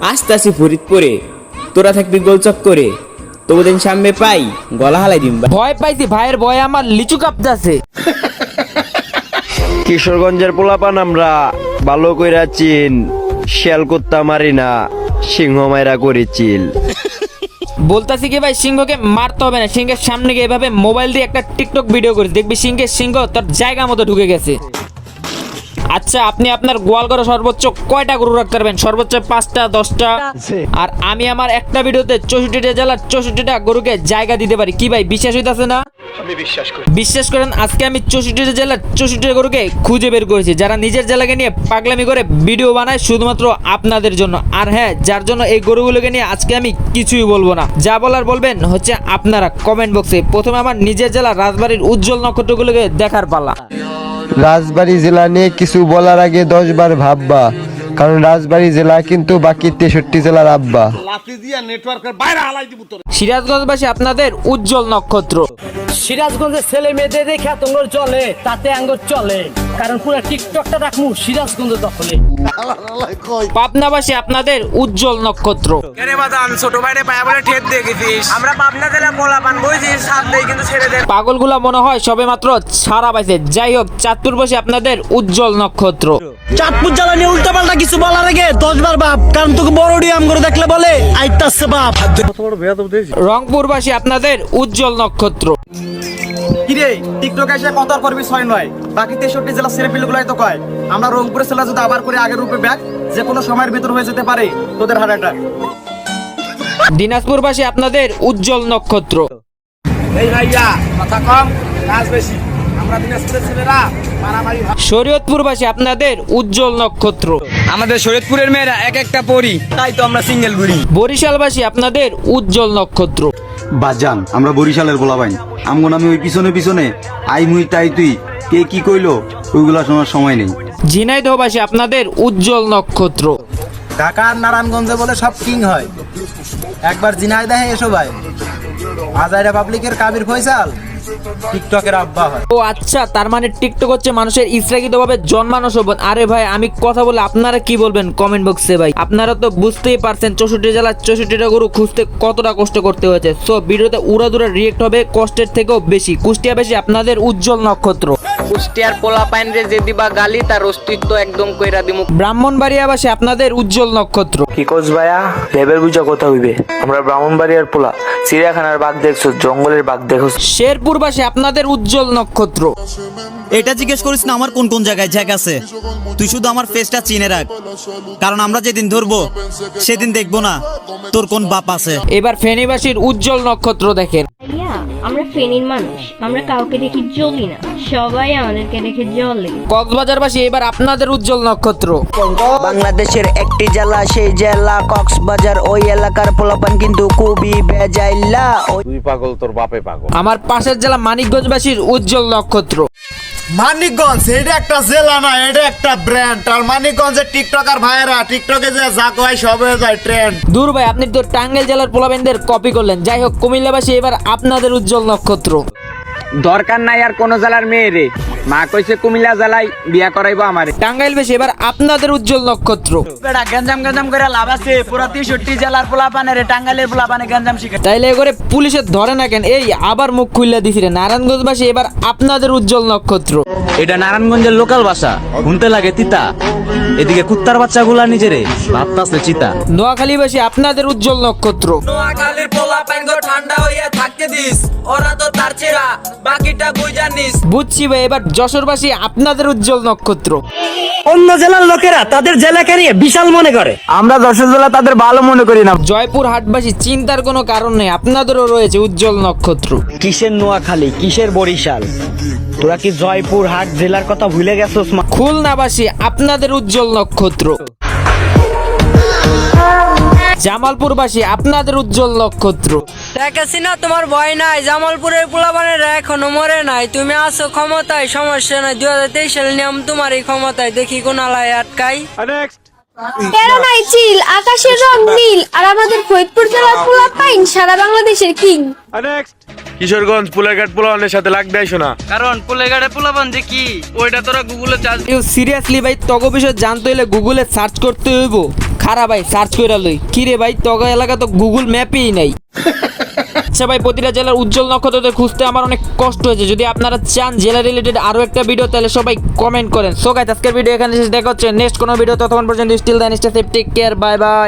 আসতাছি ফরিদপুরে, তোরা থাকবি গোলচক করে, তবু দিন সামনে পাই গলা হালাই দিম। ভয় পাইছি, ভাইয়ের ভয়ে আমার লিচু কাঁপতাছে। কিশোরগঞ্জের পোলাপান আমরা, ভালো কইরা চিন, শেল কুত্তা মারি না, সিংহ মাইরা করি চিল। বলতাছি কি ভাই, সিংহকে মারতে হবে না, সিংহের সামনে গিয়ে এভাবে মোবাইল দিয়ে একটা টিকটক ভিডিও করিস, দেখবি সিংহ তোর জায়গা মতো ঢুকে গেছে। আচ্ছা, আপনি আপনার গোয়ালঘরে সর্বোচ্চ কয়টা গরু রাখতে পারবেন? সর্বোচ্চ 5টা 10টা। আর আমি আমার একটা ভিডিওতে 64টা জেলার 64টা গরুকে জায়গা দিতে পারি। কি ভাই, বিশ্বাস হইতাছে না? বিশ্বাস করেন, আজকে আমি 64টা জেলার 64টা গরুকে খুঁজে বের করেছি, যারা নিজের জেলাকে নিয়ে পাগলামি করে ভিডিও বানায় শুধুমাত্র আপনাদের জন্য। আর হ্যাঁ, যার জন্য এই গরুগুলোকে নিয়ে আজকে আমি কিছুই বলবো না, যা বলার বলবেন হচ্ছে আপনারা কমেন্ট বক্সে। প্রথমে আমার নিজের জেলা রাজবাড়ির উজ্জ্বল নক্ষত্রগুলোকে দেখার পালা। রাজবাড়ী জেলা নিয়ে কিছু বলার আগে 10 বার ভাববা, কারণ রাজবাড়ী জেলা কিন্তু বাকি 63 জেলার আব্বা। সিরাজগঞ্জবাসী আপনাদের উজ্জ্বল নক্ষত্র। সিরাজগঞ্জের ছেলে মেয়েদের দেখে তোমরা চলে, তাতে আঙ্গুর চলে, কারণ পুরো টিকটকটা রাখমু সিরাজগঞ্জ দখলে। পাবনাবাসী আপনাদের উজ্জ্বল নক্ষত্র। পাগলগুলা মনে হয় সবে মাত্র ছাড়া পাইছে। যাই হোক, চাঁদপুরবাসী আপনাদের উজ্জ্বল নক্ষত্র। চাঁদপুর জেলা নিয়ে উল্টাপাল্টা কিছু বলার আগে 10 বার বাপ, কারণ তোকে বড়ডি আম করে দেখলে বলে আইতাছে বাপ। রংপুরবাসী আপনাদের উজ্জ্বল নক্ষত্র। কিরে টিকটক এসে কত আর করবি 6 নয়, বাকি 63 জেলা সেলিব্রিটিগুলাই তো কয় আমরা রংপুরের ছেলে যদি আবার করে আগের রূপে ব্যাক, যে কোনো সময়ের ভিতর হয়ে যেতে পারে তোদের হার্ট অ্যাটাক। দিনাজপুরবাসী আপনাদের উজ্জ্বল নক্ষত্র। এই ভাইয়া কথা কম কাজ বেশি, আমরা দিনাজপুরের ছেলেরা মারামারি। শরীয়তপুরবাসী আপনাদের উজ্জ্বল নক্ষত্র। আমাদের শরীয়তপুরের মেয়েরা এক একটা পরি, তাই তো আমরা সিঙ্গেল ঘুরি। বরিশালবাসী আপনাদের উজ্জ্বল নক্ষত্র। বাজান আমরা বরিশালের বলাবাইন, আমগো আমি ওই পিছনে পিছনে আই মুই তাই তুই কে কি কইলো ওইগুলা শোনার সময় নেই। ঝিনাইদহবাসী আপনাদের উজ্জ্বল নক্ষত্র। ঢাকার নারায়ণগঞ্জে বলে সব কিং হয়, একবার ঝিনাইদহে এসো ভাই, আজাইরা পাবলিকের কাবির ফয়সাল টিকটকের আব্বা হয়। ও আচ্ছা, তার মানে টিকটক হচ্ছে মানুষের ইচ্ছাকৃতভাবে জন্মানো শোভন। আরে ভাই, আমি কথা বলে আপনারা কি বলবেন কমেন্ট বক্সে ভাই। আপনারা তো বুঝতেই পারছেন 64 জেলার 64টা গরু খুঁজতে কতটা কষ্ট করতে হয়েছে। সো ভিডিওতে উড়াদুরা রিয়েক্ট হবে কষ্টের থেকেও বেশি। কুষ্টিয়াবাসী আপনাদের উজ্জ্বল নক্ষত্র। কুষ্টিয়ার পোলা পাইন রে যে দিবা গালি, তার অস্তিত্ব একদম কইরা দিমু। ব্রাহ্মণবাড়িয়াবাসী আপনাদের উজ্জ্বল নক্ষত্র। কি কোচ ভাইয়া, লেবেল বুঝা কথা হইবে। আমরা ব্রাহ্মণবাড়িয়ার পোলা, চিড়িয়াখানার বাঘ দেখছো, জঙ্গলের বাঘ দেখো। শেরপুরবাসী আপনাদের উজ্জ্বল নক্ষত্র। এটা জিজ্ঞেস করিস না আমার কোন কোন জায়গায় জ্যাক আছে, তুই শুধু আমার ফেসটা চিনে রাখ, কারণ আমরা যেদিন ধরবো সেদিন দেখবো না তোর কোন বাপ আছে। এবার ফেনীবাসীর উজ্জ্বল নক্ষত্র দেখেন। আমরা ফেনীর মানুষ, আমরা কাউকে দেখি জ্বলি না, সবাই আমাদেরকে দেখে জ্বলে। কক্সবাজারবাসী এবার আপনাদের উজ্জ্বল নক্ষত্র। বাংলাদেশের একটি জেলা, সেই জেলা কক্সবাজার, ওই এলাকার পোলাপান কিন্তু খুবই বেজাইলা। তুই পাগল, তোর বাপে পাগল। আমার পাশের জেলা মানিকগঞ্জবাসীর উজ্জ্বল নক্ষত্র। মানিকগঞ্জ এটা একটা জেলা না, এটা একটা ব্র্যান্ড। আর মানিকগঞ্জের টিকটকার ভাইয়েরা টিকটকে যে যা কয় সব হয়ে যায় ট্রেন্ড। দূর ভাই, আপনি তো টাঙ্গাইল জেলার পোলাবেনদের কপি করলেন। যাই হোক, কুমিল্লাবাসী এবার আপনাদের উজ্জ্বল নক্ষত্র। দরকার নাই আর কোন জেলার মেয়ে রে, মা কইছে কুমিল্লা জেলায় বিয়া করাইবো আমারে। টাঙ্গাইলবাসী এবার আপনাদের উজ্জ্বল নক্ষত্র। বেটা গঞ্জাম গঞ্জাম করে লাভ আছে, পুরা 63 জেলার পোলা পানে রে, টাঙ্গাইলের পোলা পানে গঞ্জাম শিখে। তাইলে করে পুলিশে ধরে না কেন? এই আবার মুখ খুললে দিছিলেন। নারায়ণগঞ্জবাসী এবার আপনাদের উজ্জ্বল নক্ষত্র। এটা নারায়ণগঞ্জের লোকাল ভাষা, শুনতে লাগে তিতা। এদিকে কুত্তার বাচ্চাগুলা নিজেরে ভাবতাছে চিতা। নোয়াখালীবাসী আপনাদের উজ্জ্বল নক্ষত্র। নোয়াখালীর পোলা পান গো ঠান্ডা হইয়া থাকতে দিস, ওরা তো তার চেরা বাকিটা বুঝা নিস। বুঝছি ভাই, এবার যশোরবাসী আপনাদের উজ্জ্বল নক্ষত্র। অন্য জেলার লোকেরা তাদের জেলাকে নিয়ে বিশাল মনে করে, আমরা যশোর জেলা তাদের ভালো মনে করি না। জয়পুর হাটবাসী চিন্তার কোনো কারণ নেই, আপনাদেরও রয়েছে উজ্জ্বল নক্ষত্র। কিসের নোয়াখালী, কিসের বরিশাল, তোরা কি জয়পুর হাট জেলার কথা ভুলে গেছস? খুলনাবাসী আপনাদের উজ্জ্বল নক্ষত্র। জামালপুরবাসী আপনাদের উজ্জ্বল নক্ষত্র। দেখেছি না, তোমার ভয় নাই, জামালপুরের পোলাপানেরা এখনো মরে নাই। তুমি আছো ক্ষমতায়, সমস্যা নাই, 2023 সাল নিয়ম তোমার এই ক্ষমতায়, দেখি কোন আলায় আটকাই। তেরো নাই চিল, আকাশের রং নীল, আর আমাদের ফরিদপুর জেলার পোলাপাইন সারা বাংলাদেশের কিং। কিশোরগঞ্জ পুলেঘাট পোলাওয়ানের সাথে লাগ দেয় শোনা, কারণ পোলেঘাটে পোলাপান যে কি ওইটা তোরা গুগলে চার্জ। সিরিয়াসলি ভাই, তগো বিষয় জানতে হইলে গুগলে সার্চ করতে হইব। খারাপ ভাই সার্চ করে লই কি রে ভাই তগা এলাকা তো গুগল ম্যাপেই নাই। আচ্ছা ভাই প্রতিটা জেলার উজ্জ্বল নক্ষত্রদের খুঁজতে আমার অনেক কষ্ট হয়েছে। যদি আপনারা চান জেলা রিলেটেড আরো একটা ভিডিও তাহলে সবাই কমেন্ট করেন। সো গাইস আজকের ভিডিও এখানে শেষ, দেখা হচ্ছে নেক্সট কোনো ভিডিও। ততক্ষণ পর্যন্ত still then stay safe, take care, bye by.